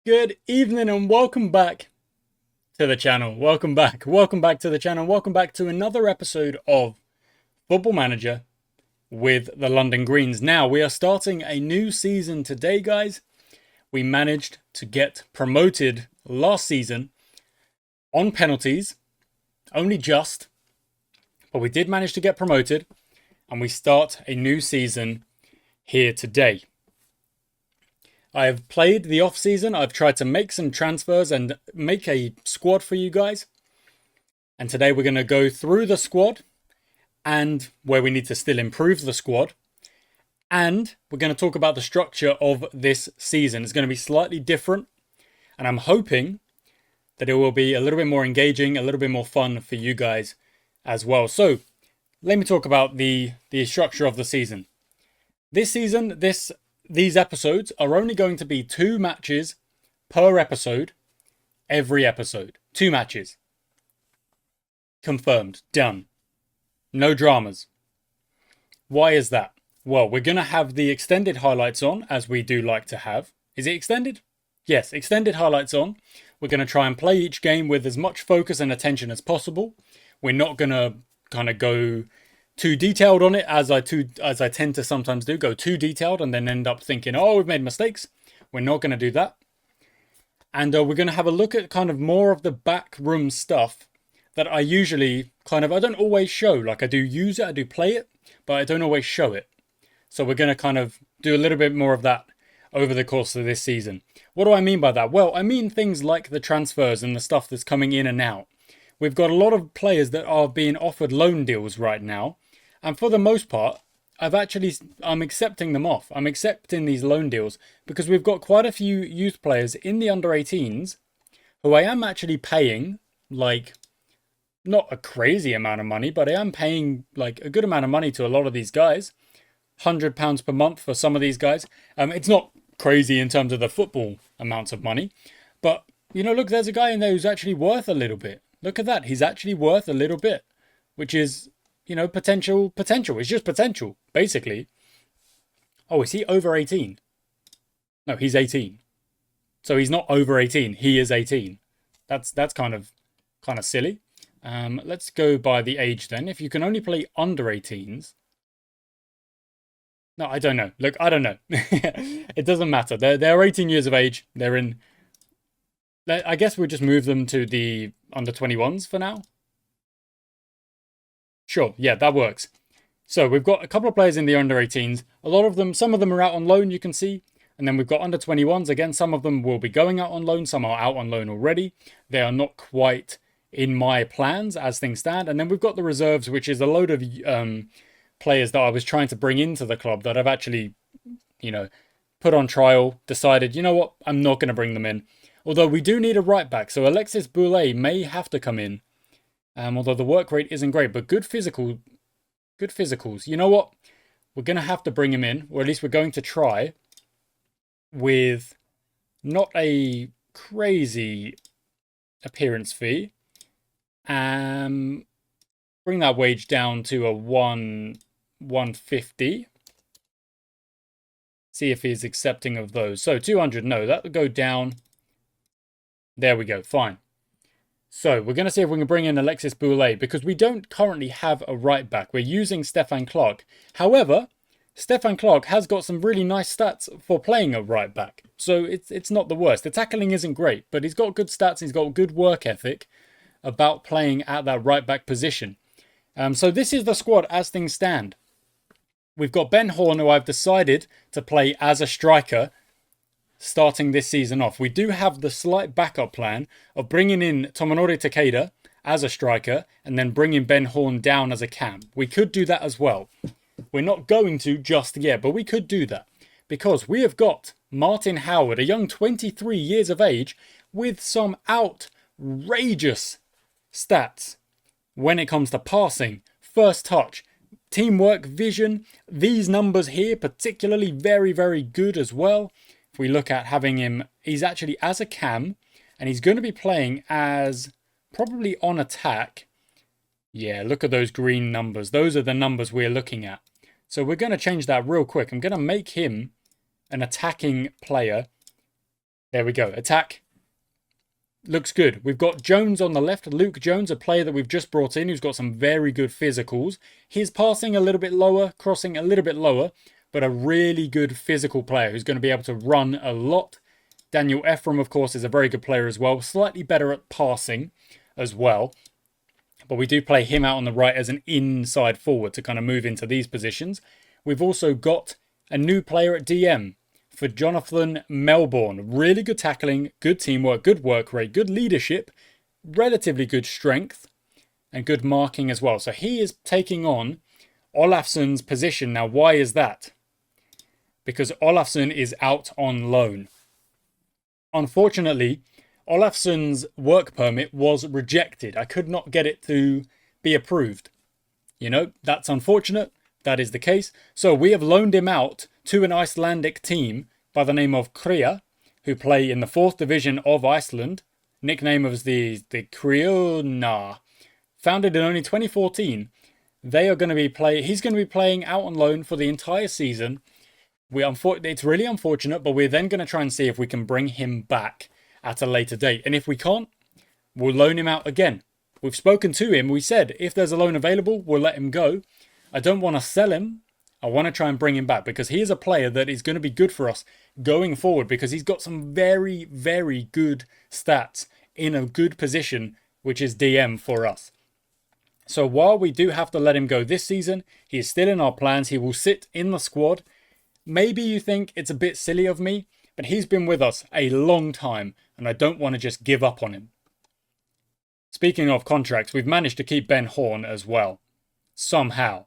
Good evening and welcome back to the channel. Welcome back to the channel. Welcome back to another episode of Football Manager with the London Greens. Now, we are starting a new season today, guys. We managed to get promoted last season on penalties, only just, but we did manage to get promoted, and we start a new season here today. I have played the off-season. I've tried to make some transfers and make a squad for you guys. And today we're going to go through the squad and where we need to still improve the squad. And we're going to talk about the structure of this season. It's going to be slightly different. And I'm hoping that it will be a little bit more engaging, a little bit more fun for you guys as well. So let me talk about the structure of the season. This season, these episodes are only going to be 2 matches per episode, every episode. 2 matches. Confirmed. Done. No dramas. Why is that? Well, we're going to have the extended highlights on, as we do like to have. Is it extended? Yes, extended highlights on. We're going to try and play each game with as much focus and attention as possible. We're not going to kind of go too detailed on it, as I tend to sometimes do, go too detailed and then end up thinking, oh, we've made mistakes. We're not going to do that. And we're going to have a look at kind of more of the backroom stuff that I usually I don't always show. Like, I do use it, I do play it, but I don't always show it. So we're going to kind of do a little bit more of that over the course of this season. What do I mean by that? Well, I mean things like the transfers and the stuff that's coming in and out. We've got a lot of players that are being offered loan deals right now. And for the most part, I'm accepting them off. I'm accepting these loan deals because we've got quite a few youth players in the under-18s who I am actually paying, like, not a crazy amount of money, but I am paying like a good amount of money to a lot of these guys. £100 per month for some of these guys. It's not crazy in terms of the football amounts of money, but you know, look, there's a guy in there who's actually worth a little bit. Look at that. He's actually worth a little bit, which is, you know, potential. It's just potential, basically. Oh, is he over 18? No, he's 18. So he's not over 18. He is 18. That's kind of silly. Let's go by the age then. If you can only play under 18s. No, I don't know. Look, I don't know. It doesn't matter. They're 18 years of age. They're in. I guess we'll just move them to the under 21s for now. Sure, yeah, that works. So we've got a couple of players in the under 18s. A lot of them, some of them are out on loan, you can see. And then we've got under 21s. Again, some of them will be going out on loan. Some are out on loan already. They are not quite in my plans as things stand. And then we've got the reserves, which is a load of players that I was trying to bring into the club that I've actually, you know, put on trial, decided, you know what, I'm not going to bring them in. Although we do need a right back. So Alexis Boulet may have to come in. Although the work rate isn't great, but good physicals. You know what? We're going to have to bring him in, or at least we're going to try, with not a crazy appearance fee. Bring that wage down to a 150. See if he's accepting of those. So 200, no, that would go down. There we go, fine. So we're going to see if we can bring in Alexis Boulet because we don't currently have a right back. We're using Stefan Clark. However, Stefan Clark has got some really nice stats for playing a right back. So it's not the worst. The tackling isn't great, but he's got good stats. He's got good work ethic about playing at that right back position. So this is the squad as things stand. We've got Ben Horn, who I've decided to play as a striker starting this season off. We do have the slight backup plan of bringing in Tomonori Takeda as a striker and then bringing Ben Horn down as a cam. We could do that as well. We're not going to just yet, but we could do that because we have got Martin Howard, a young 23 years of age with some outrageous stats when it comes to passing, first touch, teamwork, vision. These numbers here particularly very, very good as well. If we look at having him, he's actually as a cam, and he's going to be playing as probably on attack. Yeah, look at those green numbers. Those are the numbers we're looking at. So we're going to change that real quick. I'm going to make him an attacking player. There we go. Attack. Looks good. We've got Jones on the left. Luke Jones, a player that we've just brought in who's got some very good physicals. He's passing a little bit lower, crossing a little bit lower, but a really good physical player who's going to be able to run a lot. Daniel Ephraim, of course, is a very good player as well. Slightly better at passing as well. But we do play him out on the right as an inside forward to kind of move into these positions. We've also got a new player at DM. For Jonathan Melbourne. Really good tackling, good teamwork, good work rate, good leadership, relatively good strength, and good marking as well. So he is taking on Olafsson's position. Now, why is that? Because Olafsson is out on loan. Unfortunately, Olafsson's work permit was rejected. I could not get it to be approved. You know, that's unfortunate. That is the case. So we have loaned him out to an Icelandic team by the name of Krea, who play in the 4th division of Iceland. Nickname of the Kriona. Founded in only 2014. They are going to be he's going to be playing out on loan for the entire season. It's really unfortunate, but we're then going to try and see if we can bring him back at a later date. And if we can't, we'll loan him out again. We've spoken to him. We said if there's a loan available, we'll let him go. I don't want to sell him. I want to try and bring him back because he is a player that is going to be good for us going forward because he's got some very, very good stats in a good position, which is DM for us. So while we do have to let him go this season, he is still in our plans. He will sit in the squad. Maybe you think it's a bit silly of me, but he's been with us a long time and I don't want to just give up on him. Speaking of contracts, we've managed to keep Ben Horn as well. Somehow.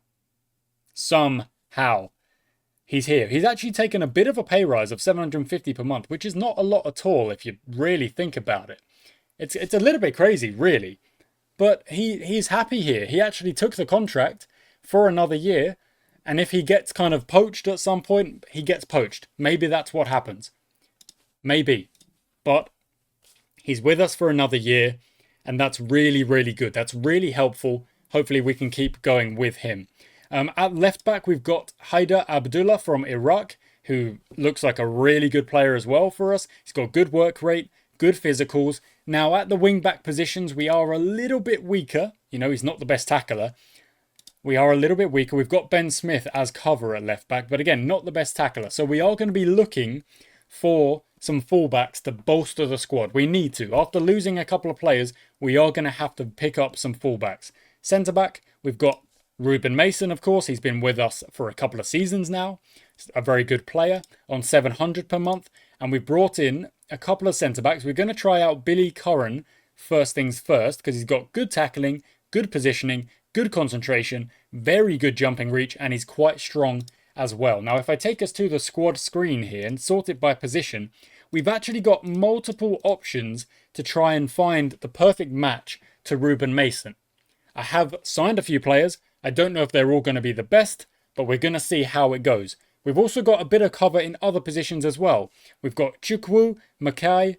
He's here. He's actually taken a bit of a pay rise of $750 per month, which is not a lot at all if you really think about it. It's a little bit crazy, really. But he's happy here. He actually took the contract for another year. And if he gets kind of poached at some point, he gets poached. Maybe that's what happens. Maybe. But he's with us for another year. And that's really, really good. That's really helpful. Hopefully we can keep going with him. At left back, we've got Haider Abdullah from Iraq, who looks like a really good player as well for us. He's got good work rate, good physicals. Now, at the wing back positions, we are a little bit weaker. You know, he's not the best tackler. We are a little bit weaker. We've got Ben Smith as cover at left back, but again, not the best tackler. So we are going to be looking for some fullbacks to bolster the squad. We need to. After losing a couple of players, we are going to have to pick up some fullbacks. Centre back, we've got Ruben Mason, of course. He's been with us for a couple of seasons now. A very good player on $700 per month. And we brought in a couple of centre-backs. We're going to try out Billy Curran first things first because he's got good tackling, good positioning, good concentration, very good jumping reach, and he's quite strong as well. Now, if I take us to the squad screen here and sort it by position, we've actually got multiple options to try and find the perfect match to Ruben Mason. I have signed a few players. I don't know if they're all going to be the best, but we're going to see how it goes. We've also got a bit of cover in other positions as well. We've got Chukwu, Mackay,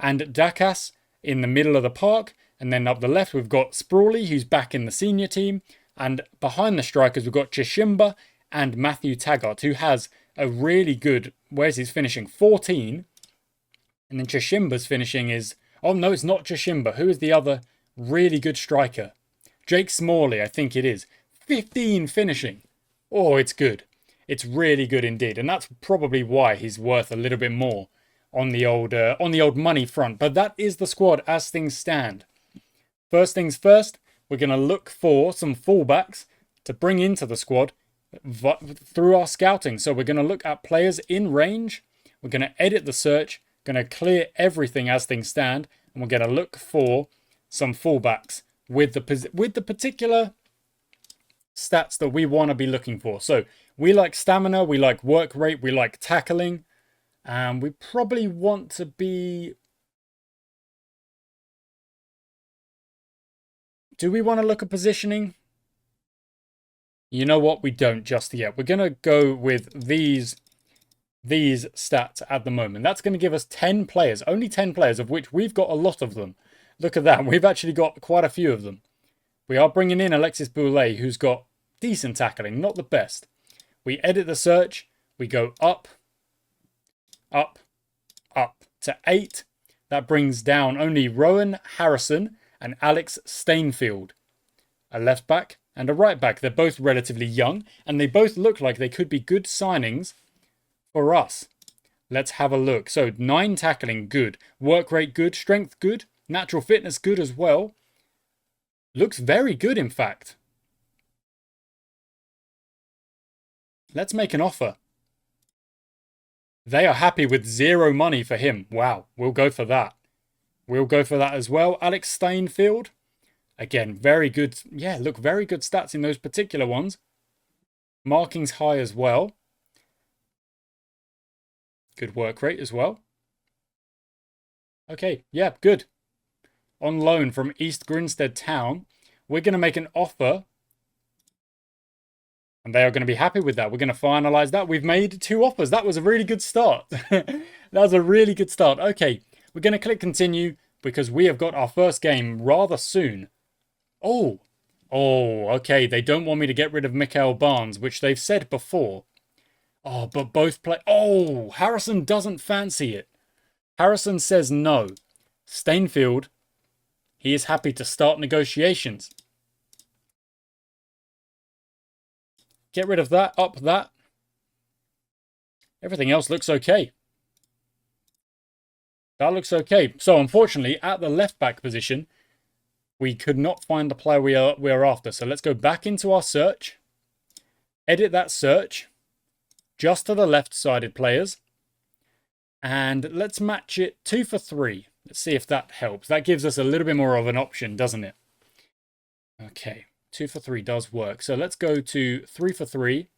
and Dakas in the middle of the park. And then up the left, we've got Sprawley, who's back in the senior team. And behind the strikers, we've got Chishimba and Matthew Taggart, who has a really good... Where's his finishing? 14. And then Chishimba's finishing is... Oh, no, it's not Chishimba. Who is the other really good striker? Jake Smalley, I think it is. 15 finishing. Oh, it's good. It's really good indeed. And that's probably why he's worth a little bit more on the old money front. But that is the squad as things stand. First things first, we're going to look for some fullbacks to bring into the squad through our scouting. So we're going to look at players in range. We're going to edit the search, going to clear everything as things stand, and we're going to look for some fullbacks with the particular stats that we want to be looking for. So we like stamina, we like work rate, we like tackling, and we probably want to be... Do we want to look at positioning? You know what? We don't just yet. We're going to go with these stats at the moment. That's going to give us 10 players, only 10 players, of which we've got a lot of them. Look at that. We've actually got quite a few of them. We are bringing in Alexis Boulet, who's got decent tackling, not the best. We edit the search. We go up, up, up to 8. That brings down only Rowan Harrison and Alex Stainfield. A left back and a right back. They're both relatively young, and they both look like they could be good signings for us. Let's have a look. So 9 tackling, good. Work rate, good. Strength, good. Natural fitness, good as well. Looks very good, in fact. Let's make an offer. They are happy with 0 money for him. Wow, we'll go for that. We'll go for that as well. Alex Stainfield. Again, very good. Yeah, look, very good stats in those particular ones. Marking's high as well. Good work rate as well. Okay, yeah, good. On loan from East Grinstead Town. We're going to make an offer. And they are going to be happy with that. We're going to finalise that. We've made 2 offers. That was a really good start. That was a really good start. Okay, we're going to click continue because we have got our first game rather soon. Oh, okay. They don't want me to get rid of Mikael Barnes, which they've said before. Oh, but both play... Oh, Harrison doesn't fancy it. Harrison says no. Stainfield, he is happy to start negotiations. Get rid of that, up that. Everything else looks okay. That looks okay. So, unfortunately, at the left-back position, we could not find the player we are after. So, let's go back into our search. Edit that search. Just to the left-sided players. And let's match it 2 for 3. Let's see if that helps. That gives us a little bit more of an option, doesn't it? Okay. 2 for 3 does work. So let's go to 3 for 3.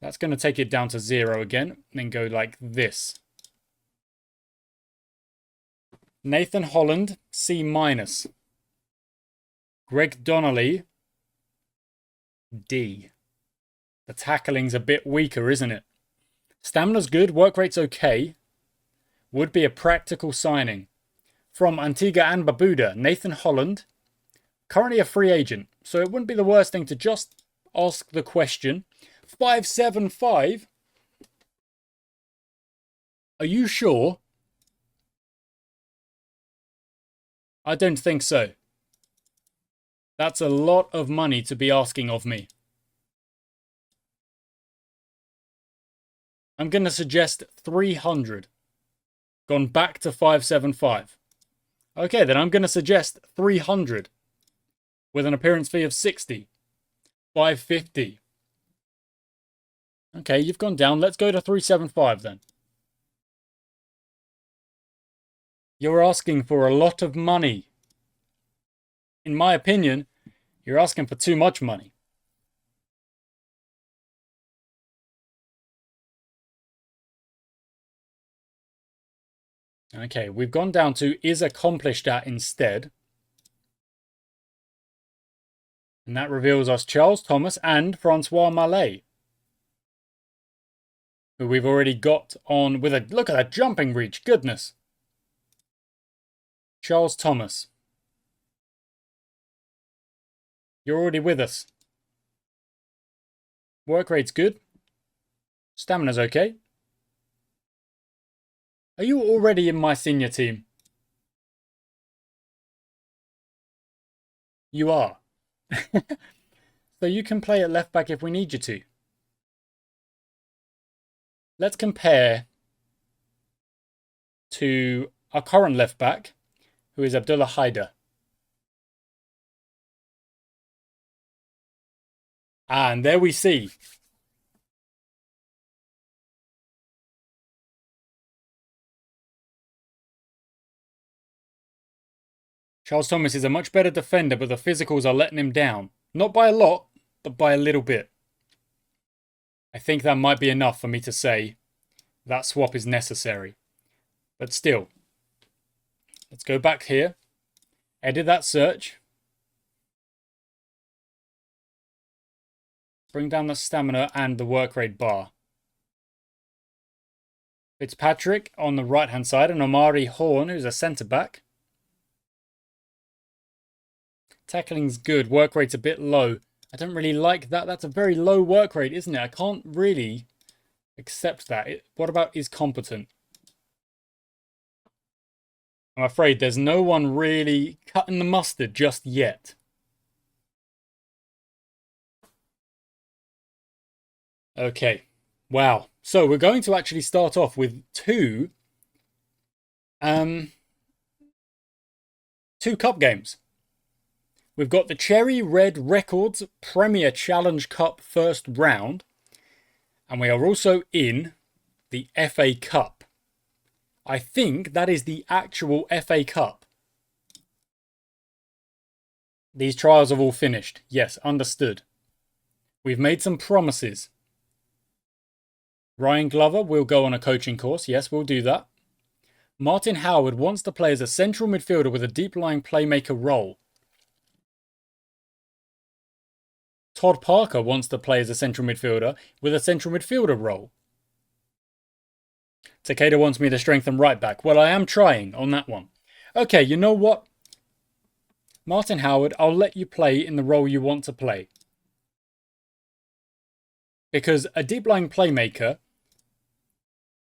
That's going to take it down to 0 again. And then go like this. Nathan Holland, C-. Greg Donnelly, D. The tackling's a bit weaker, isn't it? Stamina's good. Work rate's okay. Would be a practical signing. From Antigua and Barbuda, Nathan Holland. Currently a free agent. So it wouldn't be the worst thing to just ask the question. 575? Are you sure? I don't think so. That's a lot of money to be asking of me. I'm going to suggest 300. Gone back to 575. Okay, then I'm going to suggest 300. With an appearance fee of 60. 550. Okay, you've gone down. Let's go to 375 then. You're asking for a lot of money. In my opinion, you're asking for too much money. Okay, we've gone down to is accomplished at instead. And that reveals us Charles Thomas and Francois Mallet. Who we've already got on with a... Look at that jumping reach, goodness. Charles Thomas. You're already with us. Work rate's good. Stamina's okay. Are you already in my senior team? You are. So you can play at left back if we need you to. Let's compare to our current left back, who is Abdullah Haider. And there we see. Charles Thomas is a much better defender, but the physicals are letting him down. Not by a lot, but by a little bit. I think that might be enough for me to say that swap is necessary. But still, let's go back here. Edit that search. Bring down the stamina and the work rate bar. Fitzpatrick on the right-hand side and Omari Horn, who's a centre-back. Tackling's good. Work rate's a bit low. I don't really like that. That's a very low work rate, isn't it? I can't really accept that. What about is competent? I'm afraid there's no one really cutting the mustard just yet. Okay. Wow. So we're going to actually start off with two cup games. We've got the Cherry Red Records Premier Challenge Cup first round. And we are also in the FA Cup. I think that is the actual FA Cup. These trials have all finished. Yes, understood. We've made some promises. Ryan Glover will go on a coaching course. Yes, we'll do that. Martin Howard wants to play as a central midfielder with a deep-lying playmaker role. Todd Parker wants to play as a central midfielder with a central midfielder role. Takeda wants me to strengthen right back. Well, I am trying on that one. Okay, you know what? Martin Howard, I'll let you play in the role you want to play. Because a deep-lying playmaker,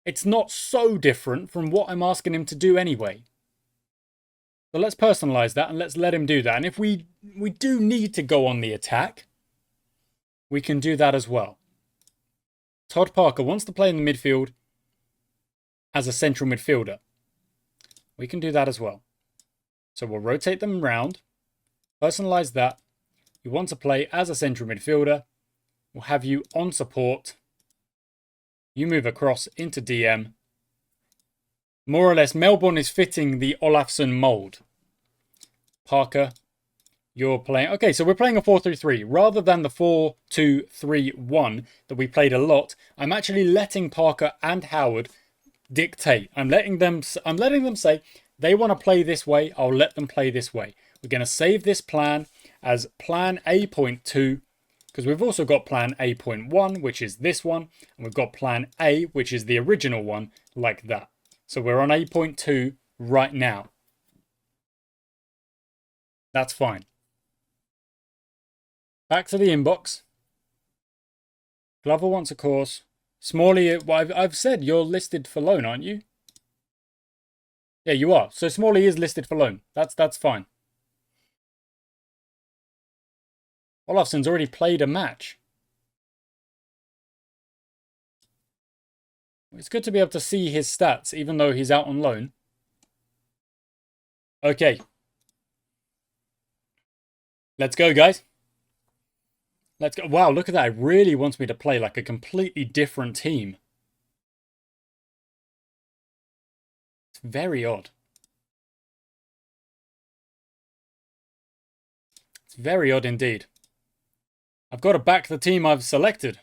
it's not so different from what I'm asking him to do anyway. So let's personalize that and let's let him do that. And if we do need to go on the attack, we can do that as well. Todd Parker wants to play in the midfield as a central midfielder. We can do that as well. So we'll rotate them around, personalize that. You want to play as a central midfielder. We'll have you on support. You move across into DM. More or less, Melbourne is fitting the Olafsson mould. Parker, you're playing... Okay, so we're playing a 4-3-3. Rather than the 4-2-3-1 that we played a lot, I'm actually letting Parker and Howard dictate. I'm letting them say they want to play this way. I'll let them play this way. We're going to save this plan as plan A.2, because we've also got plan A.1, which is this one, and we've got plan A, which is the original one, like that. So we're on A.2 right now. That's fine. Back to the inbox. Glover wants a course. Smalley, well, I've said you're listed for loan, aren't you? Yeah, you are. So Smalley is listed for loan. That's fine. Olafsson's already played a match. It's good to be able to see his stats, even though he's out on loan. Okay. Let's go, guys. Let's go. Wow, look at that. It really wants me to play like a completely different team. It's very odd. It's very odd indeed. I've got to back the team I've selected.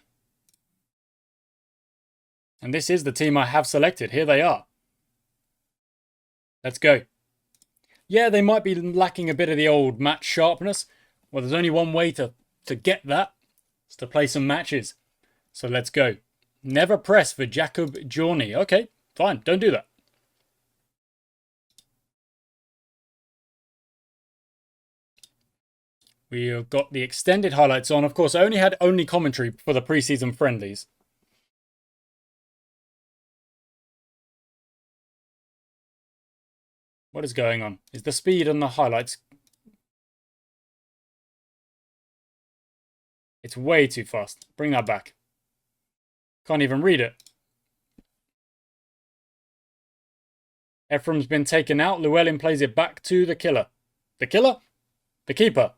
And this is the team I have selected. Here they are. Let's go. Yeah, they might be lacking a bit of the old match sharpness. Well, there's only one way to get that. It's to play some matches. So let's go. Never press for Jacob Journey. Okay, fine. Don't do that. We've got the extended highlights on. Of course, I only had commentary for the preseason friendlies. What is going on? Is the speed on the highlights... It's way too fast. Bring that back. Can't even read it. Ephraim's been taken out. Llewellyn plays it back to the killer. The killer? The keeper.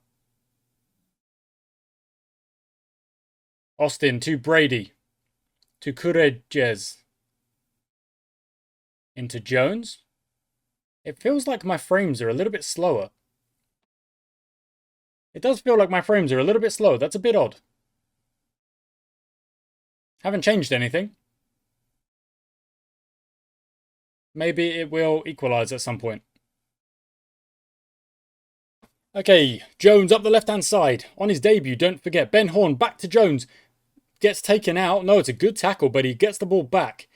Austin to Brady. To Courageous. Into Jones. It feels like my frames are a little bit slower. It does feel like my frames are a little bit slow. That's a bit odd. Haven't changed anything. Maybe it will equalize at some point. Okay, Jones up the left-hand side. On his debut, don't forget. Ben Horn back to Jones. Gets taken out. No, it's a good tackle, but he gets the ball back.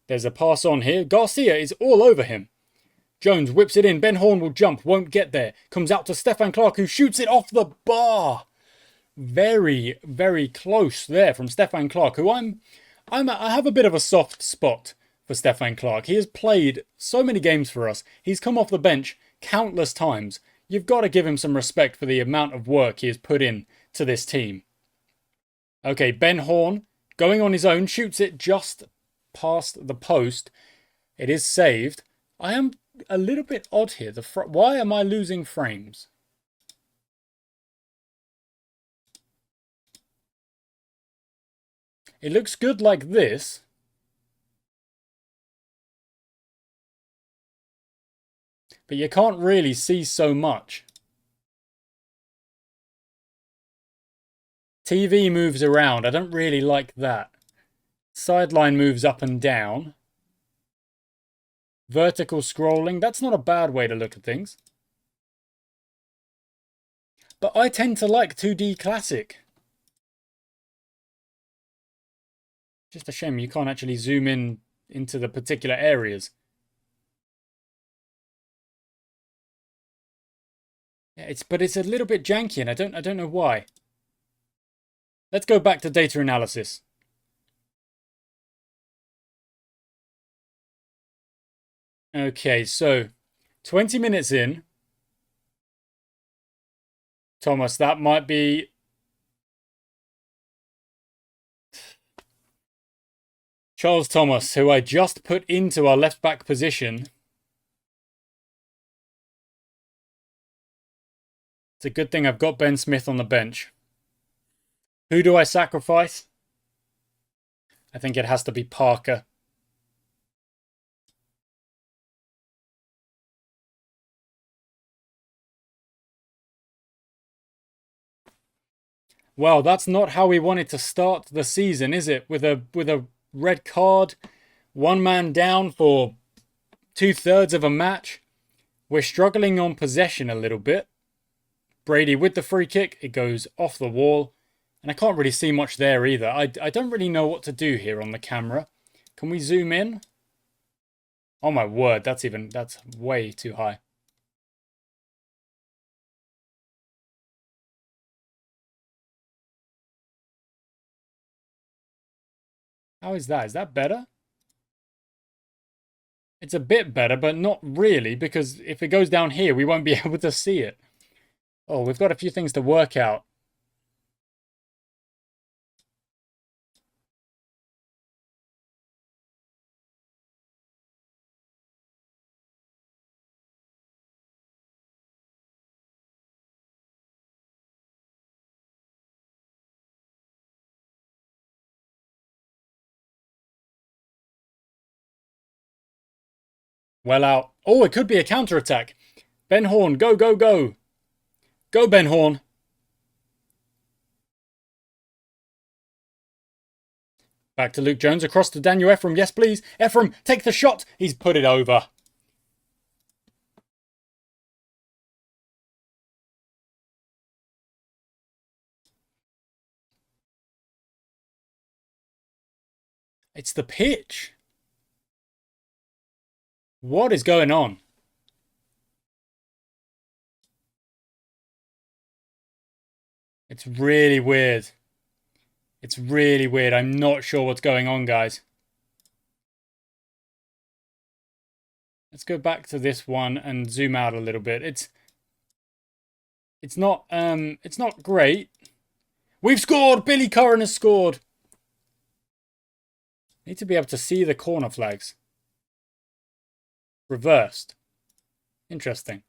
There's a pass on here. Garcia is all over him. Jones whips it in. Ben Horn will jump. Won't get there. Comes out to Stefan Clark, who shoots it off the bar. Very, very close there from Stefan Clark, who I have a bit of a soft spot for Stefan Clark. He has played so many games for us. He's come off the bench countless times. You've got to give him some respect for the amount of work he has put in to this team. Okay, Ben Horn, going on his own, shoots it just past the post. It is saved. I am a little bit odd here. Why am I losing frames? It looks good like this. But you can't really see so much. TV moves around. I don't really like that. Sideline moves up and down. Vertical scrolling. That's not a bad way to look at things. But I tend to like 2D Classic. Just a shame you can't actually zoom in into the particular areas. Yeah, but it's a little bit janky, and I don't know why. Let's go back to data analysis. Okay, so 20 minutes in. Thomas, that might be... Charles Thomas, who I just put into our left back position. It's a good thing I've got Ben Smith on the bench. Who do I sacrifice? I think it has to be Parker. Well, that's not how we wanted to start the season, is it? With a red card, one man down for 2/3 of a match. We're struggling on possession a little bit. Brady with the free kick, it goes off the wall. And I can't really see much there either. I don't really know what to do here on the camera. Can we zoom in? Oh my word, that's way too high. How is that? Is that better? It's a bit better, but not really, because if it goes down here, we won't be able to see it. Oh, we've got a few things to work out. Well out. Oh, it could be a counter-attack. Ben Horn, go, go, go. Go, Ben Horn. Back to Luke Jones, across to Daniel Ephraim. Yes, please. Ephraim, take the shot. He's put it over. It's the pitch. What is going on? It's really weird. It's really weird. I'm not sure what's going on, guys. Let's go back to this one and zoom out a little bit. It's not great. We've scored! Billy Curran has scored. Need to be able to see the corner flags. Reversed. Interesting.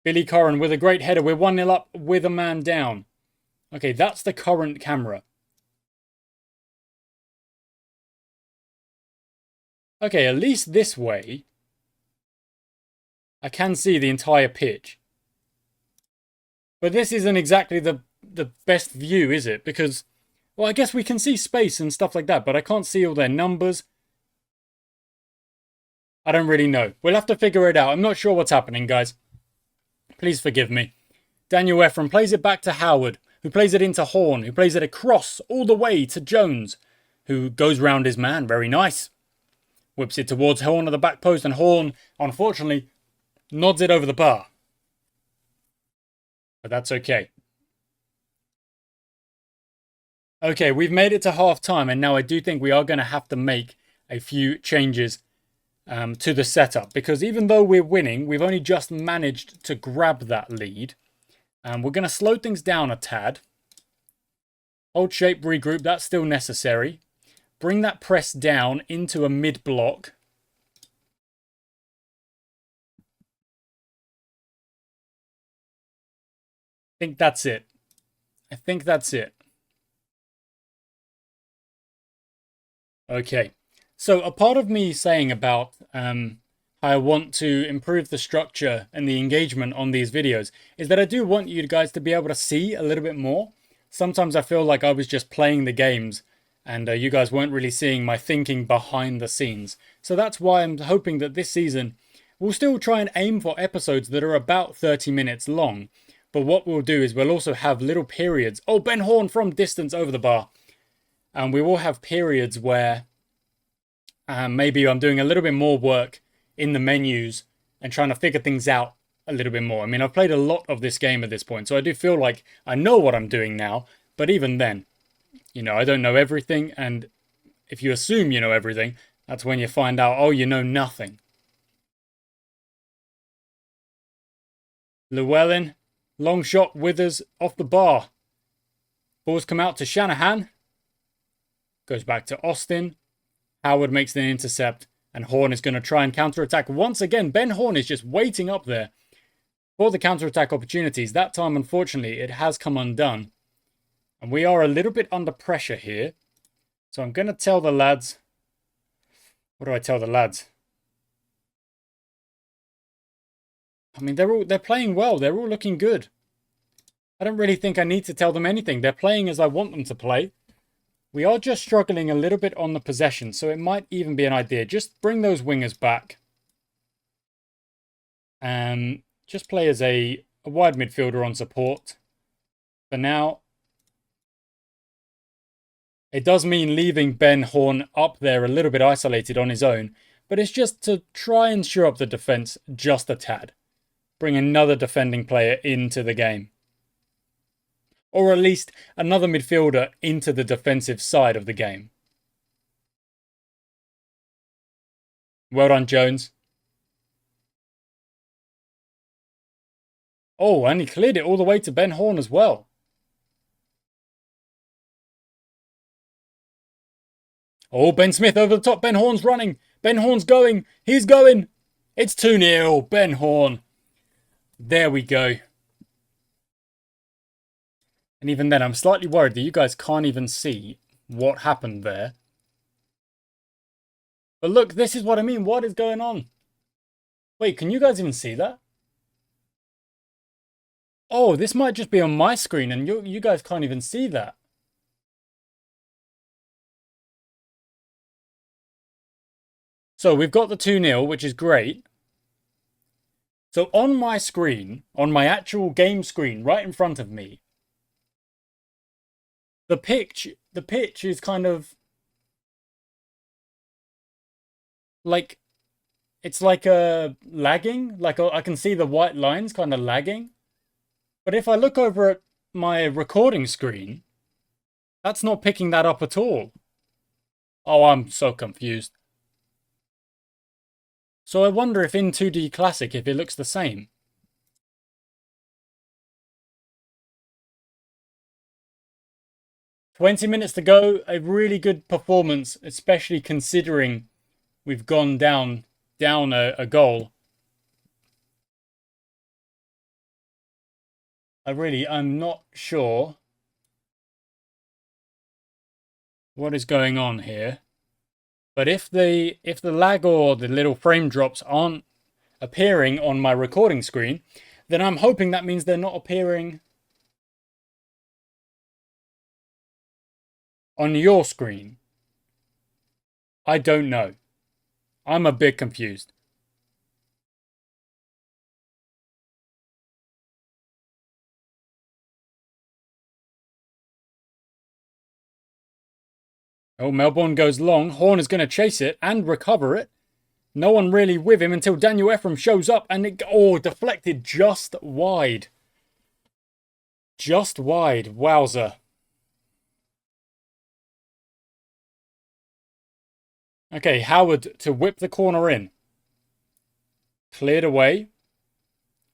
Billy Curran with a great header. We're 1-0 up with a man down. Okay, that's the current camera. Okay, at least this way, I can see the entire pitch. But this isn't exactly the best view, is it? Because, well, I guess we can see space and stuff like that, but I can't see all their numbers. I don't really know. We'll have to figure it out. I'm not sure what's happening, guys. Please forgive me. Daniel Ephraim plays it back to Howard, who plays it into Horn, who plays it across all the way to Jones, who goes round his man. Very nice. Whips it towards Horn at the back post, and Horn, unfortunately, nods it over the bar. But that's okay. Okay, we've made it to half time, and now I do think we are going to have to make a few changes to the setup, because even though we're winning, we've only just managed to grab that lead. We're going to slow things down a tad. Hold shape, regroup, that's still necessary. Bring that press down into a mid block. I think that's it. I think that's it. Okay. So a part of me saying about how I want to improve the structure and the engagement on these videos is that I do want you guys to be able to see a little bit more. Sometimes I feel like I was just playing the games and you guys weren't really seeing my thinking behind the scenes. So that's why I'm hoping that this season we'll still try and aim for episodes that are about 30 minutes long. But what we'll do is we'll also have little periods. Oh, Ben Horn from distance over the bar. And we will have periods where maybe I'm doing a little bit more work in the menus and trying to figure things out a little bit more. I mean, I've played a lot of this game at this point, so I do feel like I know what I'm doing now. But even then, you know, I don't know everything. And if you assume you know everything, that's when you find out, oh, you know nothing. Llewellyn, long shot, Withers off the bar. Balls come out to Shanahan. Goes back to Austin. Howard makes an intercept, and Horn is going to try and counter-attack. Once again, Ben Horn is just waiting up there for the counter-attack opportunities. That time, unfortunately, it has come undone. And we are a little bit under pressure here. So I'm going to tell the lads... What do I tell the lads? I mean, they're playing well. They're all looking good. I don't really think I need to tell them anything. They're playing as I want them to play. We are just struggling a little bit on the possession, so it might even be an idea. Just bring those wingers back. And just play as a wide midfielder on support. For now, it does mean leaving Ben Horn up there a little bit isolated on his own, but it's just to try and shore up the defence just a tad. Bring another defending player into the game. Or at least another midfielder into the defensive side of the game. Well done, Jones. Oh, and he cleared it all the way to Ben Horn as well. Oh, Ben Smith over the top. Ben Horn's running. Ben Horn's going. He's going. It's 2-0. Ben Horn. There we go. And even then, I'm slightly worried that you guys can't even see what happened there. But look, this is what I mean. What is going on? Wait, can you guys even see that? Oh, this might just be on my screen and you guys can't even see that. So we've got the 2-0, which is great. So on my screen, on my actual game screen, right in front of me, the pitch is kind of like, it's like lagging. Like I can see the white lines kind of lagging. But if I look over at my recording screen, that's not picking that up at all. Oh, I'm so confused. So I wonder if in 2D Classic, if it looks the same. $20 to go, a really good performance, especially considering we've gone down a goal. I'm not sure what is going on here. But if the lag or the little frame drops aren't appearing on my recording screen, then I'm hoping that means they're not appearing on your screen. I don't know. I'm a bit confused. Oh, Melbourne goes long. Horn is going to chase it and recover it. No one really with him until Daniel Ephraim shows up and it... Oh, deflected just wide. Just wide. Wowzer. Okay, Howard to whip the corner in. Cleared away.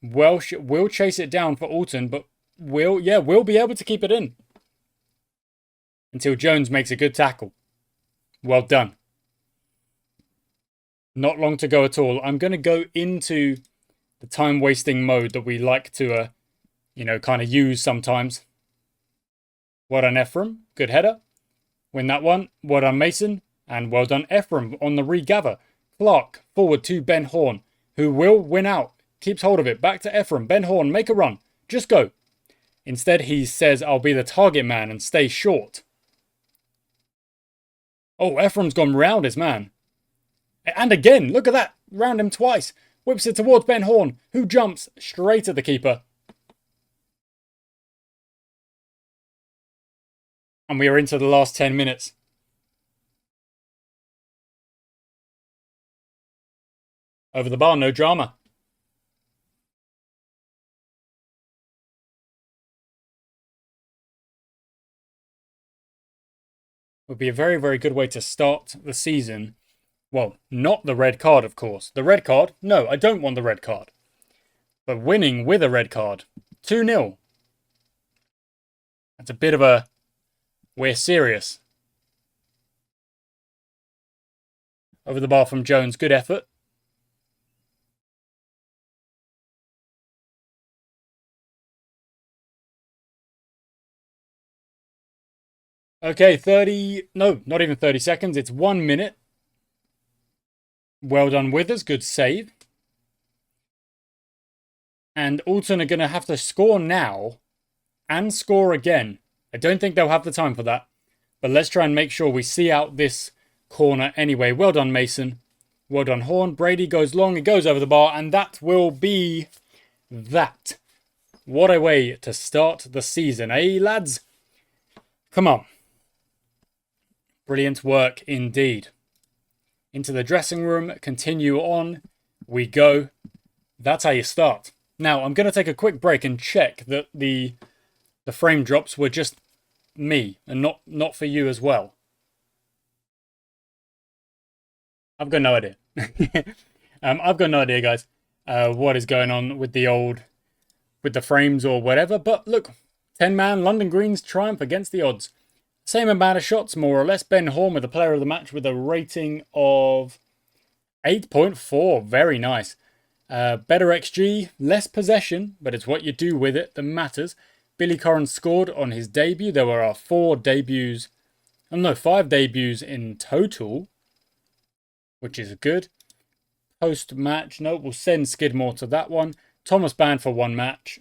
Welsh will chase it down for Alton, but will be able to keep it in. Until Jones makes a good tackle. Well done. Not long to go at all. I'm going to go into the time-wasting mode that we like to, kind of use sometimes. Well done, Ephraim. Good header. Win that one. Well done, Mason. And well done, Ephraim, on the regather. Clark forward to Ben Horn, who will win out. Keeps hold of it. Back to Ephraim. Ben Horn, make a run. Just go. Instead, he says, I'll be the target man and stay short. Oh, Ephraim's gone round his man. And again, look at that. Round him twice. Whips it towards Ben Horn, who jumps straight at the keeper. And we are into the last 10 minutes. Over the bar, no drama. Would be a very, very good way to start the season. Well, not the red card, of course. The red card? No, I don't want the red card. But winning with a red card. 2-0. That's a bit of a... We're serious. Over the bar from Jones. Good effort. Okay, 30... No, not even 30 seconds. It's 1 minute. Well done, Withers. Good save. And Alton are going to have to score now and score again. I don't think they'll have the time for that. But let's try and make sure we see out this corner anyway. Well done, Mason. Well done, Horn. Brady goes long. It goes over the bar. And that will be that. What a way to start the season, eh, lads? Come on. Brilliant work indeed. Into the dressing room. Continue on. We go. That's how you start. Now, I'm going to take a quick break and check that the frame drops were just me and not for you as well. I've got no idea. I've got no idea, guys, what is going on with the frames or whatever. But look, 10-man London Green's triumph against the odds. Same amount of shots, more or less. Ben Horn with the player of the match with a rating of 8.4. Very nice. Better XG, less possession, but it's what you do with it that matters. Billy Corrin scored on his debut. There were 5 debuts in total, which is good. Post-match, no, we'll send Skidmore to that one. Thomas banned for 1 match.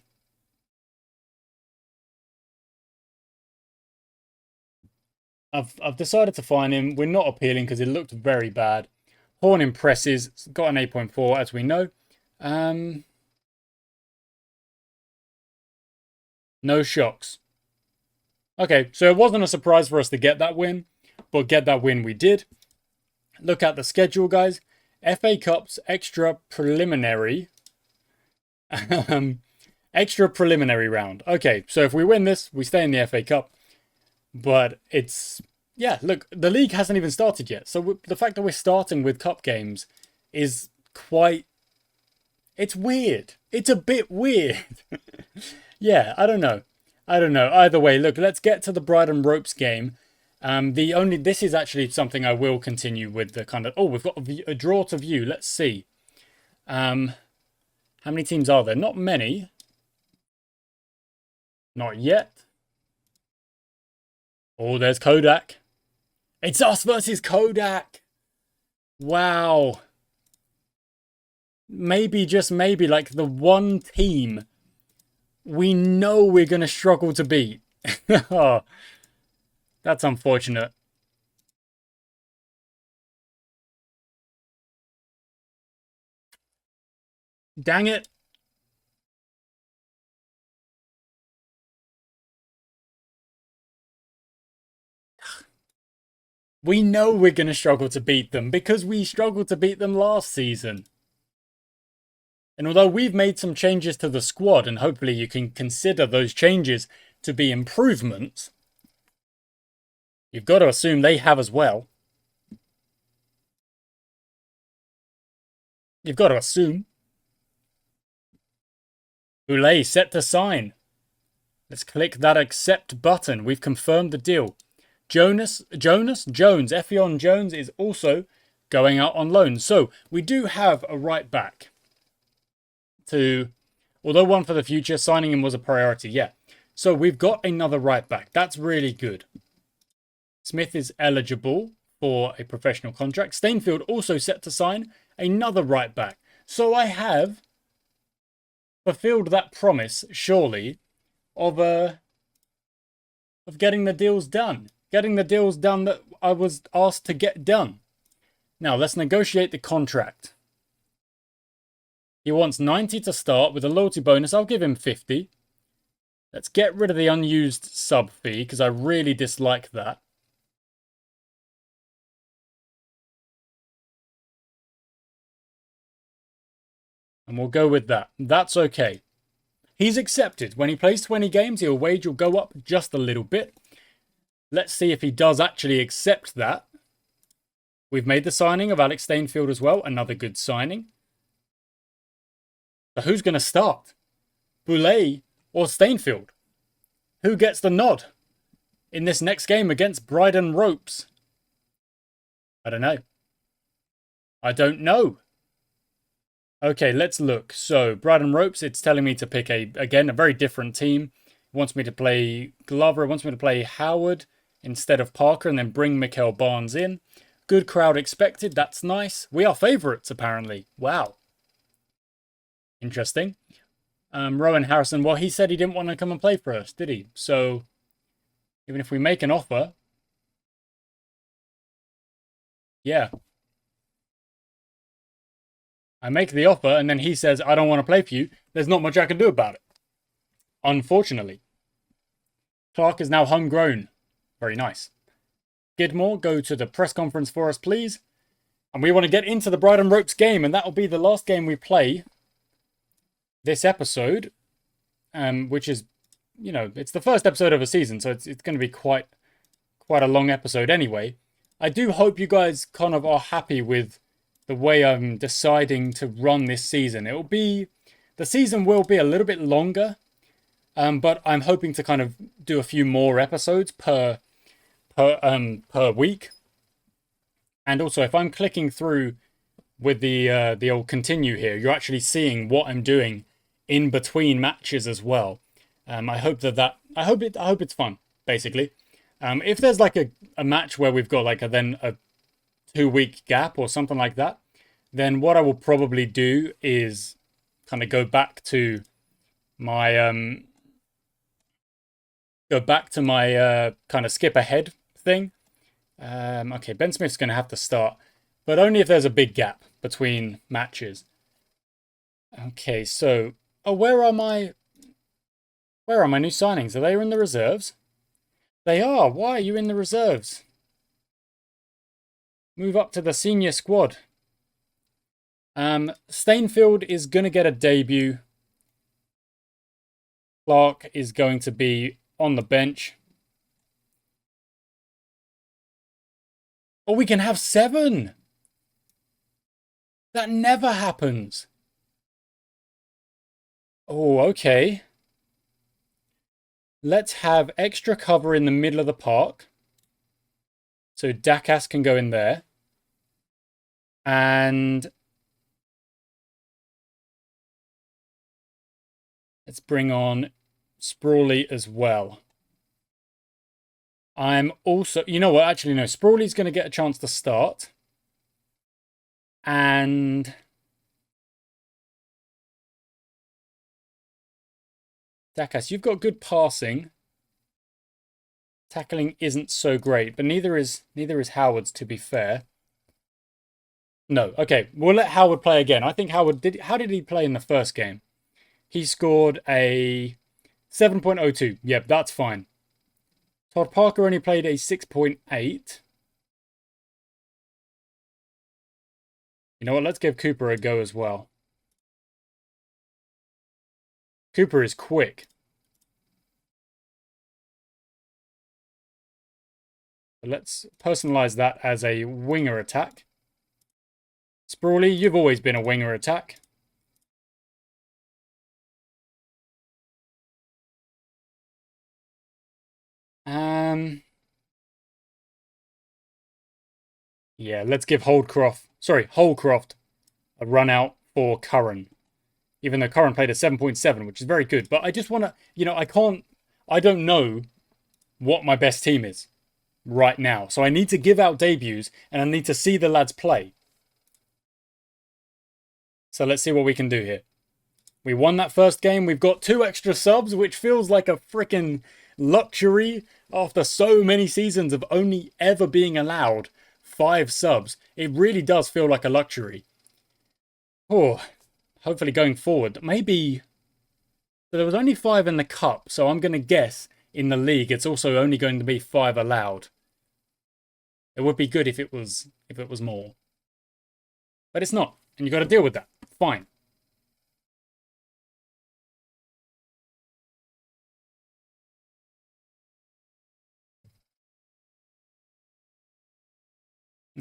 I've decided to fine him. We're not appealing because it looked very bad. Horn impresses. Got an 8.4, as we know. No shocks. Okay, so it wasn't a surprise for us to get that win, but get that win we did. Look at the schedule, guys. FA Cups extra preliminary. Extra preliminary round. Okay, so if we win this, we stay in the FA Cup. But it's... Yeah, look, the league hasn't even started yet. So the fact that we're starting with cup games is quite... It's weird. It's a bit weird. Yeah, I don't know. Either way, look, let's get to the Brighton Ropes game. This is actually something I will continue with the kind of... Oh, we've got a draw to view. Let's see. How many teams are there? Not many. Not yet. Oh, there's Kodak. It's us versus Kodak. Wow. Maybe, just maybe, like the one team we know we're going to struggle to beat. Oh, that's unfortunate. Dang it. We know we're going to struggle to beat them because we struggled to beat them last season. And although we've made some changes to the squad, and hopefully you can consider those changes to be improvements, you've got to assume they have as well. You've got to assume. Boulay set to sign. Let's click that accept button. We've confirmed the deal. Jones, Effion Jones is also going out on loan. So we do have a right back to, although one for the future, signing him was a priority. Yeah. So we've got another right back. That's really good. Smith is eligible for a professional contract. Stainfield also set to sign another right back. So I have fulfilled that promise, surely, of getting the deals done. Getting the deals done that I was asked to get done. Now, let's negotiate the contract. He wants 90 to start with a loyalty bonus. I'll give him 50. Let's get rid of the unused sub fee because I really dislike that. And we'll go with that. That's okay. He's accepted. When he plays 20 games, your wage will go up just a little bit. Let's see if he does actually accept that. We've made the signing of Alex Stainfield as well. Another good signing. So who's going to start? Boulay or Stainfield? Who gets the nod in this next game against Bryden Ropes? I don't know. I don't know. Okay, let's look. So, Bryden Ropes, it's telling me to pick, again, a very different team. It wants me to play Glover. It wants me to play Howard instead of Parker and then bring Mikael Barnes in. Good crowd expected. That's nice. We are favourites, apparently. Wow. Interesting. Rowan Harrison, well, he said he didn't want to come and play for us, did he? So, even if we make an offer, yeah. I make the offer and then he says, I don't want to play for you. There's not much I can do about it. Unfortunately. Clark is now homegrown. Very nice. Skidmore, go to the press conference for us, please. And we want to get into the Bryden Ropes game, and that will be the last game we play this episode, which is, you know, it's the first episode of a season, so it's going to be quite a long episode anyway. I do hope you guys kind of are happy with the way I'm deciding to run this season. The season will be a little bit longer, but I'm hoping to kind of do a few more episodes per week. And also, if I'm clicking through with the old continue here, you're actually seeing what I'm doing in between matches as well. I hope I hope it's fun, basically. If there's like a match where we've got like a 2-week gap or something like that, then what I will probably do is kind of go back to my kind of skip ahead thing. Okay, Ben Smith's going to have to start, but only if there's a big gap between matches. Okay, so where are my new signings? Are they in the reserves? They are. Why are you in the reserves? Move up to the senior squad. Stainfield is going to get a debut. Clark is going to be on the bench. Oh, we can have 7. That never happens. Oh, okay. Let's have extra cover in the middle of the park. So Dakas can go in there. And let's bring on Sprawley as well. I'm also, you know what, actually no, Sprawley's going to get a chance to start. And Dakas, you've got good passing. Tackling isn't so great, but neither is Howard's, to be fair. No, okay, we'll let Howard play again. I think Howard how did he play in the first game? He scored a 7.02. Yep, that's fine. Todd Parker only played a 6.8. You know what? Let's give Cooper a go as well. Cooper is quick. But let's personalize that as a winger attack. Sprawley, you've always been a winger attack. Yeah, let's give Holcroft a run out for Curran. Even though Curran played a 7.7, which is very good. But I just want to, I don't know what my best team is right now. So I need to give out debuts and I need to see the lads play. So let's see what we can do here. We won that first game. We've got 2 extra subs, which feels like a freaking luxury after so many seasons of only ever being allowed 5 subs. It really does feel like a luxury. Oh, hopefully going forward. Maybe there was only 5 in the cup, so I'm going to guess in the league it's also only going to be 5 allowed. It would be good if it was more. But it's not, and you got to deal with that. Fine.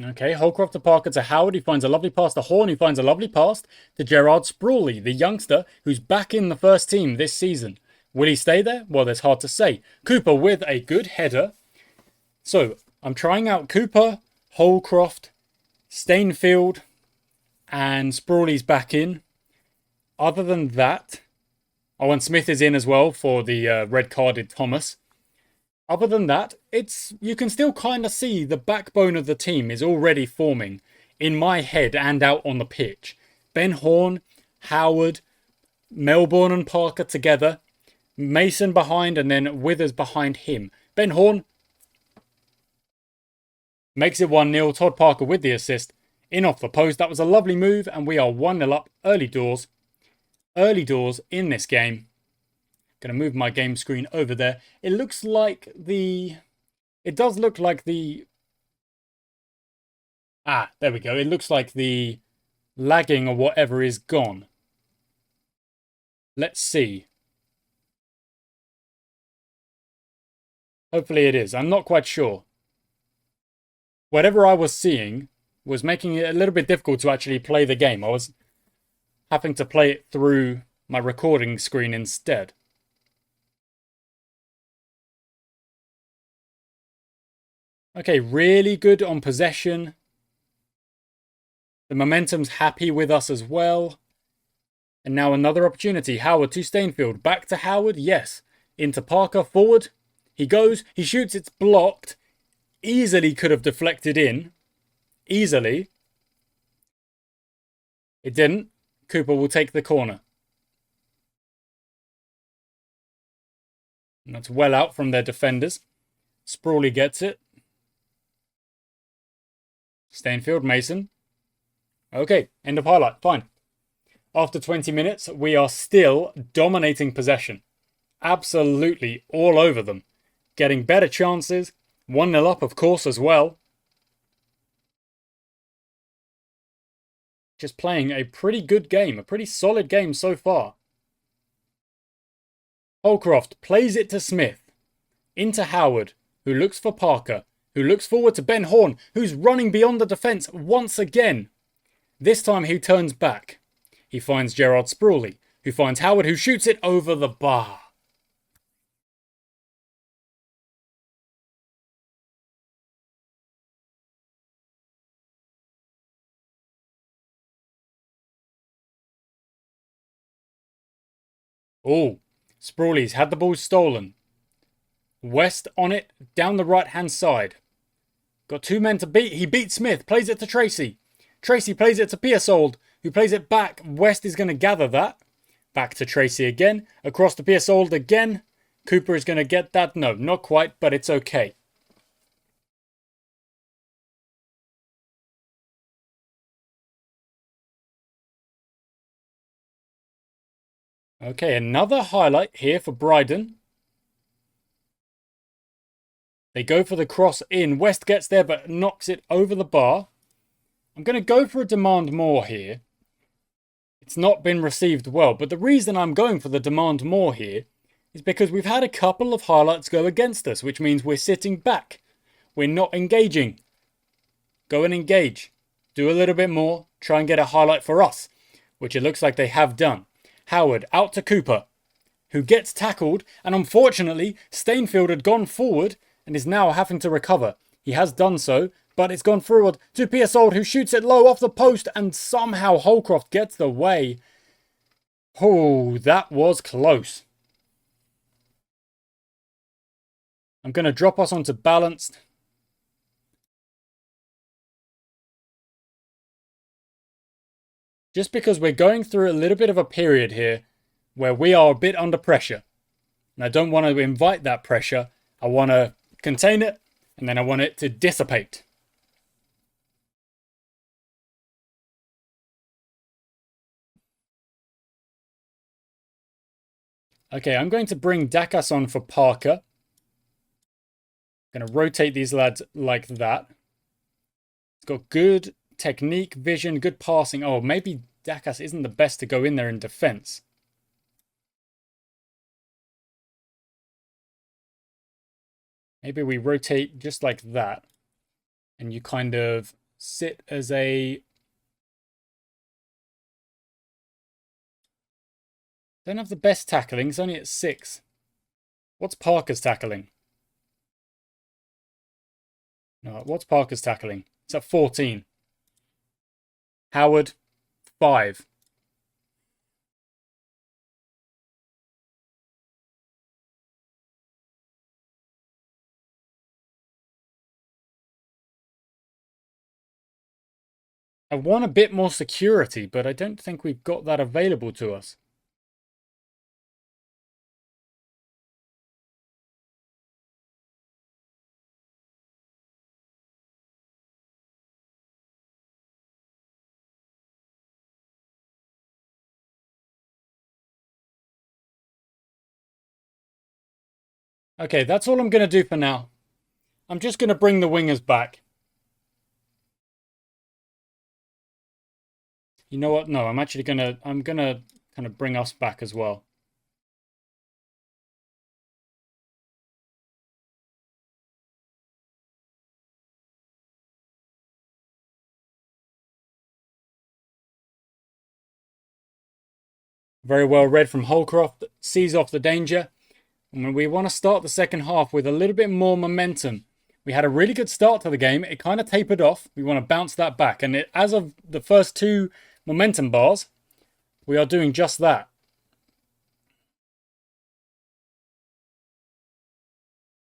Okay, Holcroft to Parker to Howard. He finds a lovely pass to Horn. He finds a lovely pass to Gerard Sprawley, the youngster who's back in the first team this season. Will he stay there? Well, that's hard to say. Cooper with a good header. So, I'm trying out Cooper, Holcroft, Stainfield, and Sprawley's back in. Other than that, and Smith is in as well for the red-carded Thomas. Other than that, you can still kind of see the backbone of the team is already forming in my head and out on the pitch. Ben Horn, Howard, Melbourne and Parker together. Mason behind and then Withers behind him. Ben Horn makes it 1-0. Todd Parker with the assist. In off the post. That was a lovely move and we are 1-0 up early doors. Early doors in this game. Going to move my game screen over there. It looks like it does look like there we go. It looks like the lagging or whatever is gone. Let's see. Hopefully it is. I'm not quite sure. Whatever I was seeing was making it a little bit difficult to actually play the game. I was having to play it through my recording screen instead. Okay, really good on possession. The momentum's happy with us as well. And now another opportunity. Howard to Stainfield. Back to Howard. Yes. Into Parker. Forward. He goes. He shoots. It's blocked. Easily could have deflected in. Easily. It didn't. Cooper will take the corner. And that's well out from their defenders. Sprawley gets it. Stainfield, Mason. Okay, end of highlight. Fine. After 20 minutes, we are still dominating possession. Absolutely all over them. Getting better chances. 1-0 up, of course, as well. Just playing a pretty good game. A pretty solid game so far. Holcroft plays it to Smith. Into Howard, who looks for Parker. Who looks forward to Ben Horn, who's running beyond the defence once again. This time he turns back. He finds Gerard Sprawley, who finds Howard, who shoots it over the bar. Oh, Sprawley's had the ball stolen. West on it, down the right-hand side. Got 2 men to beat. He beats Smith, plays it to Tracy. Tracy plays it to Pearsold, who plays it back. West is going to gather that. Back to Tracy again. Across to Pearsold again. Cooper is going to get that. No, not quite, but it's okay. Okay, another highlight here for Bryden. They go for the cross in. West gets there but knocks it over the bar. I'm going to go for a demand more here. It's not been received well, but the reason I'm going for the demand more here is because we've had a couple of highlights go against us, which means we're sitting back. We're not engaging. Go and engage. do a little bit more, try and get a highlight for us, which it looks like they have done. Howard out to Cooper, who gets tackled, and unfortunately, Stainfield had gone forward and is now having to recover. He has done so, but it's gone forward to Pearsold, who shoots it low off the post, and somehow Holcroft gets the way. Oh, that was close. I'm going to drop us onto balanced. Just because we're going through a little bit of a period here where we are a bit under pressure. And I don't want to invite that pressure. I want to contain it, and then I want it to dissipate. Okay, I'm going to bring Dakas on for Parker. I'm going to rotate these lads like that. It's got good technique, vision, good passing. Oh, maybe Dakas isn't the best to go in there in defense. Maybe we rotate just like that. And you kind of sit as a... Don't have the best tackling. It's only at 6. What's Parker's tackling? No, what's Parker's tackling? It's at 14. Howard, 5. I want a bit more security, but I don't think we've got that available to us. Okay, that's all I'm going to do for now. I'm just going to bring the wingers back. You know what? No, I'm going to kind of bring us back as well. Very well read from Holcroft. Sees off the danger. And we want to start the second half with a little bit more momentum. We had a really good start to the game. It kind of tapered off. We want to bounce that back. And as of the first 2 momentum bars, we are doing just that.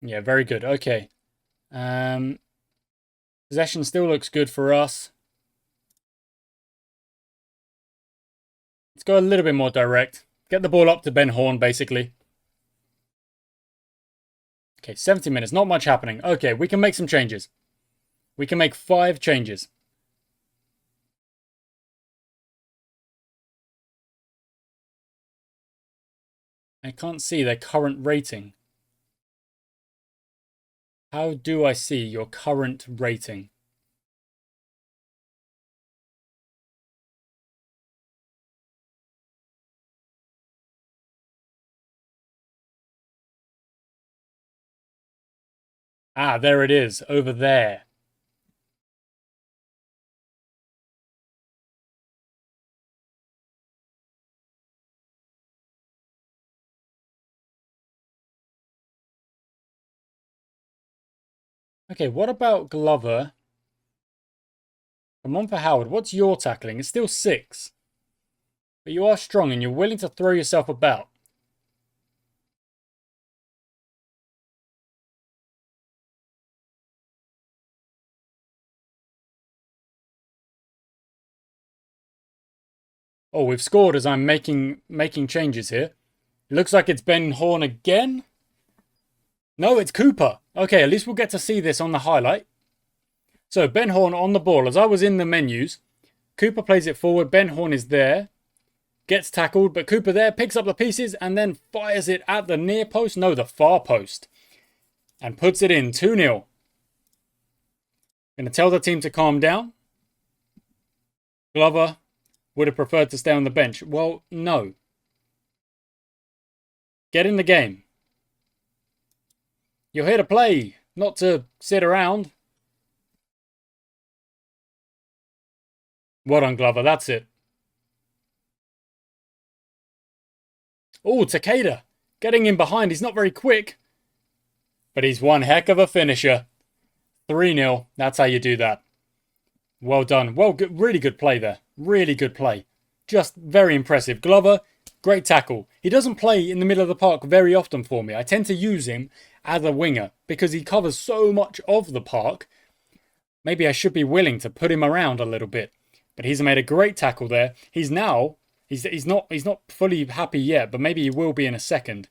Yeah, very good. Okay. Possession still looks good for us. Let's go a little bit more direct. Get the ball up to Ben Horn, basically. Okay, 70 minutes. Not much happening. Okay, we can make some changes. We can make 5 changes. I can't see their current rating. How do I see your current rating? Ah, there it is, over there. Okay, what about Glover? Come on for Howard. What's your tackling? It's still 6. But you are strong and you're willing to throw yourself about. Oh, we've scored as I'm making changes here. It looks like it's Ben Horn again. No, it's Cooper. Okay, at least we'll get to see this on the highlight. So, Ben Horn on the ball. As I was in the menus, Cooper plays it forward. Ben Horn is there. Gets tackled, but Cooper there picks up the pieces and then fires it at the near post. No, the far post. And puts it in 2-0. Going to tell the team to calm down. Glover would have preferred to stay on the bench. Well, no. Get in the game. You're here to play, not to sit around. Well done, Glover. That's it. Oh, Takeda. Getting in behind. He's not very quick. But he's one heck of a finisher. 3-0. That's how you do that. Well done. Well, good, really good play there. Really good play. Just very impressive. Glover, great tackle. He doesn't play in the middle of the park very often for me. I tend to use him as a winger because he covers so much of the park. Maybe I should be willing to put him around a little bit. But he's made a great tackle there. He's not fully happy yet, but maybe he will be in a second.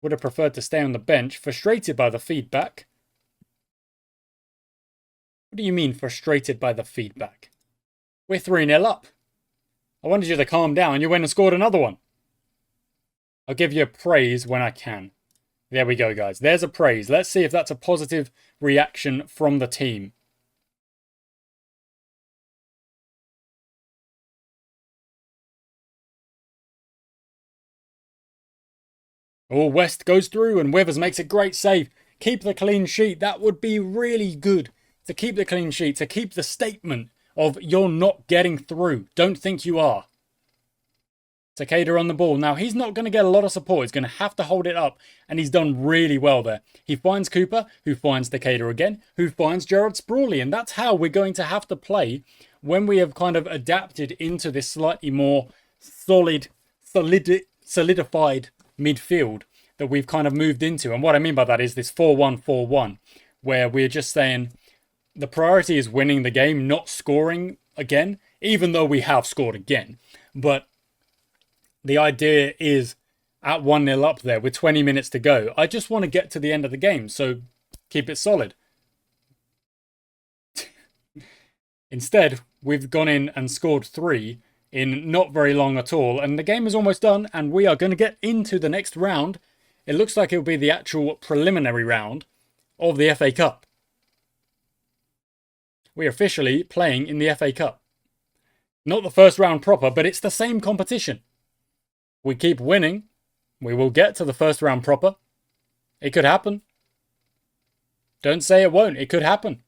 Would have preferred to stay on the bench. Frustrated by the feedback. What do you mean frustrated by the feedback? We're 3-0 up. I wanted you to calm down. You went and scored another one. I'll give you a praise when I can. There we go, guys. There's a praise. Let's see if that's a positive reaction from the team. Oh, West goes through and Withers makes a great save. Keep the clean sheet. That would be really good. To keep the clean sheet. To keep the statement of you're not getting through. Don't think you are. Takeda on the ball. Now, he's not going to get a lot of support. He's going to have to hold it up. And he's done really well there. He finds Cooper, who finds Takeda again, who finds Gerard Sprawley. And that's how we're going to have to play when we have kind of adapted into this slightly more solidified midfield that we've kind of moved into. And what I mean by that is this 4-1-4-1, where we're just saying the priority is winning the game, not scoring again, even though we have scored again. But the idea is at 1-0 up there with 20 minutes to go. I just want to get to the end of the game, so keep it solid. Instead, we've gone in and scored 3 in not very long at all, and the game is almost done, and we are going to get into the next round. It looks like it'll be the actual preliminary round of the FA Cup. We're officially playing in the FA Cup. Not the first round proper, but it's the same competition. We keep winning, we will get to the first round proper. It could happen. Don't say it won't. It could happen.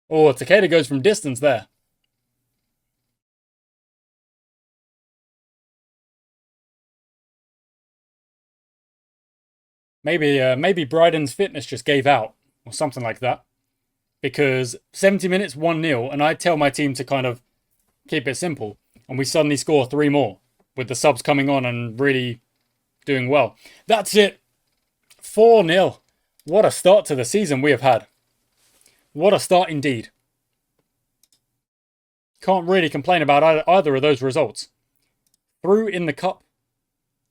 Oh, Takeda goes from distance there. Maybe Bryden's fitness just gave out or something like that. Because 70 minutes, 1-0, and I tell my team to kind of keep it simple. And we suddenly score 3 more with the subs coming on and really doing well. That's it. 4-0. What a start to the season we have had. What a start indeed. Can't really complain about either of those results. Through in the cup.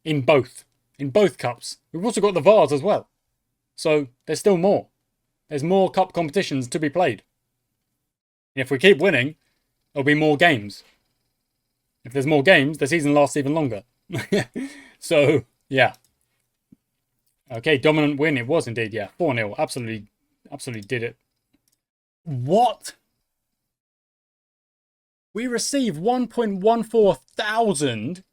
In both cups. We've also got the Vars as well. So there's still more. There's more cup competitions to be played. And if we keep winning, there'll be more games. If there's more games, the season lasts even longer. So, yeah. Okay, dominant win. It was indeed, yeah. 4-0. Absolutely did it. What? We receive 1.14 thousand.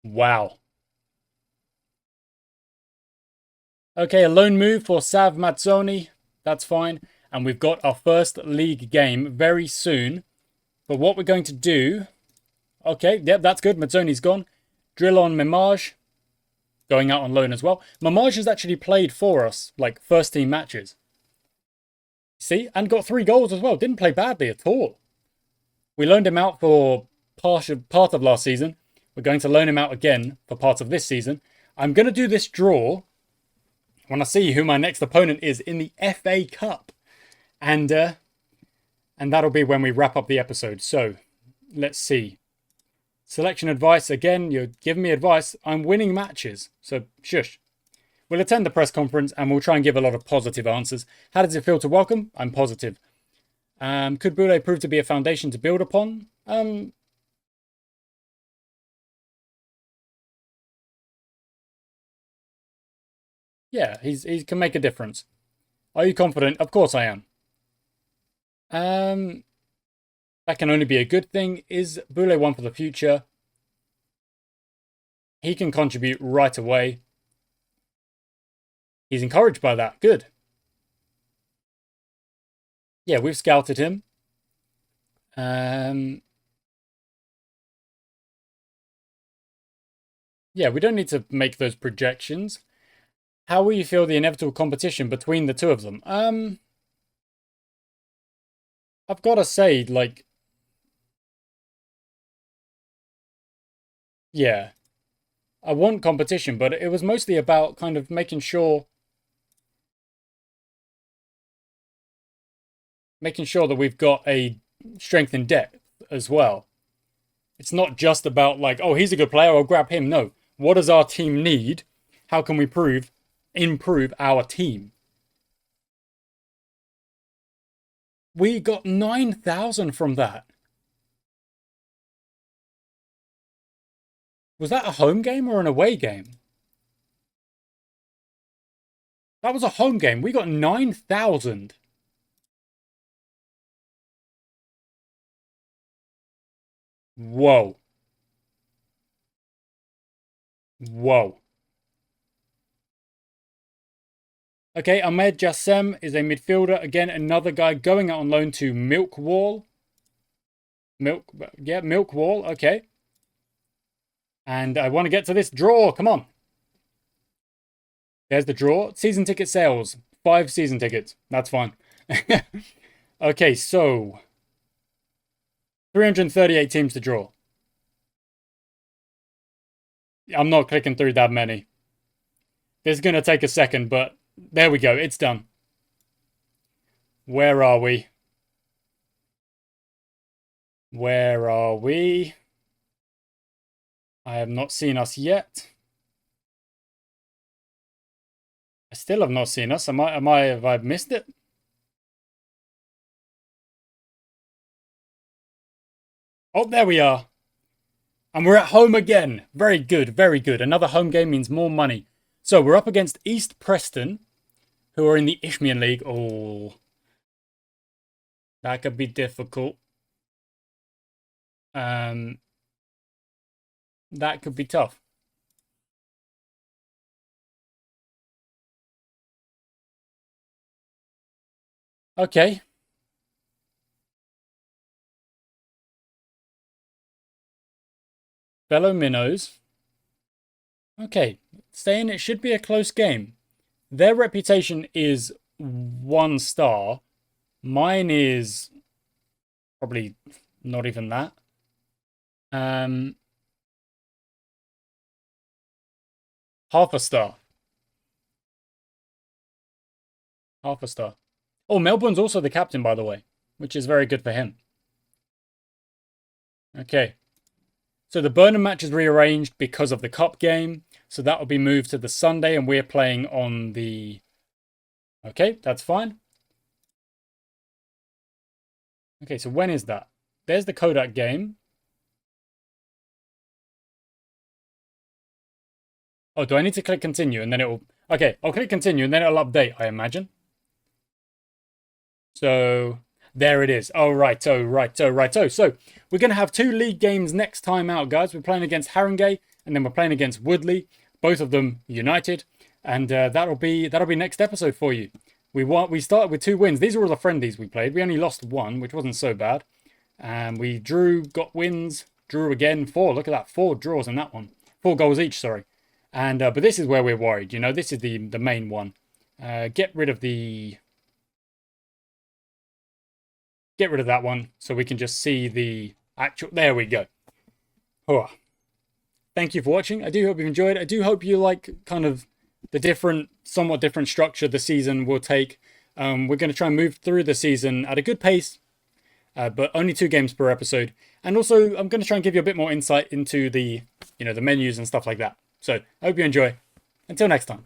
Wow. Okay, a loan move for Sav Mazzoni. That's fine. And we've got our first league game very soon. But what we're going to do... Okay, yep, that's good. Mazzoni's gone. Drill on Mimage. Going out on loan as well. Mimage has actually played for us, like, first team matches. See? And got 3 goals as well. Didn't play badly at all. We loaned him out for part of last season. We're going to loan him out again for part of this season. I'm going to do this draw when I see who my next opponent is in the FA Cup. And that'll be when we wrap up the episode. So, let's see. Selection advice. Again, you're giving me advice. I'm winning matches. So, shush. We'll attend the press conference and we'll try and give a lot of positive answers. How does it feel to welcome? I'm positive. Could Boulay prove to be a foundation to build upon? Yeah, he can make a difference. Are you confident? Of course I am. That can only be a good thing. Is Boulay one for the future? He can contribute right away. He's encouraged by that. Good. Yeah, we've scouted him. Yeah, we don't need to make those projections. How will you feel the inevitable competition between the two of them? I've got to say, like, yeah, I want competition, but it was mostly about kind of making sure that we've got a strength in depth as well. It's not just about like, oh, he's a good player, I'll grab him. No, what does our team need? How can we improve our team? We got 9,000 from that. Was that a home game or an away game? That was a home game. We got 9,000. Whoa. Whoa. Okay, Ahmed Jassem is a midfielder. Again, another guy going out on loan to Milkwall. Milkwall. Okay. And I want to get to this draw. Come on. There's the draw. Season ticket sales. 5 season tickets. That's fine. Okay, so 338 teams to draw. I'm not clicking through that many. This is going to take a second, but there we go. It's done. Where are we? Where are we? I have not seen us yet. I still have not seen us. Have I missed it? Oh, there we are. And we're at home again. Very good, very good. Another home game means more money. So we're up against East Preston, who are in the Isthmian League. Oh, that could be difficult. That could be tough. Okay. Fellow Minnows. Okay, saying it should be a close game. Their reputation is 1 star. Mine is probably not even that. Half a star. Half a star. Oh, Melbourne's also the captain, by the way, which is very good for him. Okay. So the Burnham match is rearranged because of the cup game. So that will be moved to the Sunday, and we're playing on the... Okay, that's fine. Okay, so when is that? There's the Kodak game. Oh, do I need to click continue and then it will... Okay, I'll click continue and then it'll update, I imagine. So there it is. Oh, righto. So we're going to have 2 league games next time out, guys. We're playing against Haringey and then we're playing against Woodley. Both of them united. And that'll be next episode for you. We started with 2 wins. These are all the friendlies we played. We only lost 1, which wasn't so bad. And we drew, got wins, drew again. 4. Look at that. 4 draws in that one. 4 goals each, sorry. And but this is where we're worried. You know, this is the main one. Get rid of that one so we can just see the actual... There we go. Oh. Thank you for watching. I do hope you've enjoyed. I do hope you like kind of the somewhat different structure the season will take. We're going to try and move through the season at a good pace, but only 2 games per episode. And also, I'm going to try and give you a bit more insight into the menus and stuff like that. So I hope you enjoy. Until next time.